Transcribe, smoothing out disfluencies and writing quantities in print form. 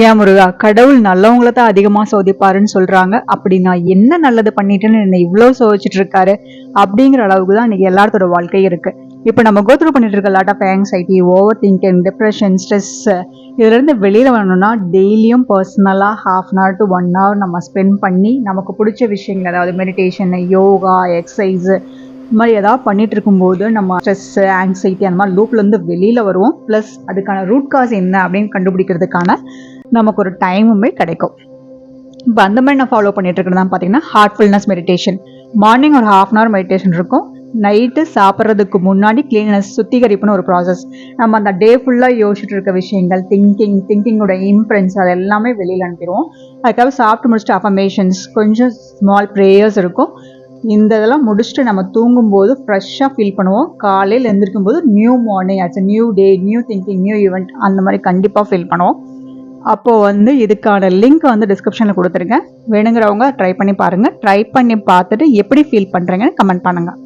ஏன் முருகா, கடவுள் நல்லவங்கள தான் அதிகமா சோதிப்பாருன்னு சொல்றாங்க. அப்படி நான் என்ன நல்லது பண்ணிட்டேன்னு என்னை இவ்வளவு சோதிச்சுட்டு இருக்காரு அப்படிங்கிற அளவுக்கு தான் இன்னைக்கு எல்லாத்தோட வாழ்க்கை இருக்கு. இப்போ நம்ம கோத்ரூ பண்ணிட்டு இருக்க lot of anxiety, over thinking, depression, stress, இதுல இருந்து வெளியில வரணும்னா டெய்லியும் பர்சனலா ½ to 1 hour நம்ம ஸ்பெண்ட் பண்ணி நமக்கு பிடிச்ச விஷயங்கள், அதாவது மெடிடேஷன், யோகா, எக்ஸசைஸ், இந்த மாதிரி ஏதாவது பண்ணிட்டு இருக்கும்போது நம்ம ஸ்ட்ரெஸ், ஆங்ஸைட்டி அந்த மாதிரி லூப்ல இருந்து வெளியில வருவோம். பிளஸ் அதுக்கான ரூட் காஸ் என்ன அப்படின்னு கண்டுபிடிக்கிறதுக்கான நமக்கு ஒரு டைமுமே கிடைக்கும். இப்போ அந்த மாதிரி நான் ஃபாலோ பண்ணிட்டு இருக்கிறது பார்த்தீங்கன்னா ஹார்ட்ஃபுல்னஸ் மெடிடேஷன். மார்னிங் ஒரு ½ hour மெடிடேஷன் இருக்கும். நைட்டு சாப்பிட்றதுக்கு முன்னாடி கிளீனஸ், சுத்திகரிப்புன்னு ஒரு ப்ராசஸ். நம்ம அந்த டே ஃபுல்லாக யோசிச்சுட்டு இருக்க விஷயங்கள், திங்கிங்கோட இம்ப்ரென்ஸ், அது எல்லாமே வெளியில் அனுப்பிடுவோம். அதுக்காக சாப்பிட்டு முடிச்சுட்டு அஃபர்மேஷன்ஸ், கொஞ்சம் ஸ்மால் ப்ரேயர்ஸ் இருக்கும். இந்த இதெல்லாம் முடிச்சுட்டு நம்ம தூங்கும்போது ஃப்ரெஷ்ஷாக ஃபீல் பண்ணுவோம். காலையில் எழுந்திருக்கும் போது new morning, ads new day, new thinking, new event, அந்த மாதிரி கண்டிப்பாக ஃபீல் பண்ணுவோம். அப்போது இதுக்கான லிங்க் டிஸ்கிரிப்ஷனில் கொடுத்துருங்க. வேணுங்கிறவங்க ட்ரை பண்ணி பாருங்கள். ட்ரை பண்ணி பார்த்துட்டு எப்படி ஃபீல் பண்ணுறீங்கன்னு கமெண்ட் பண்ணுங்கள்.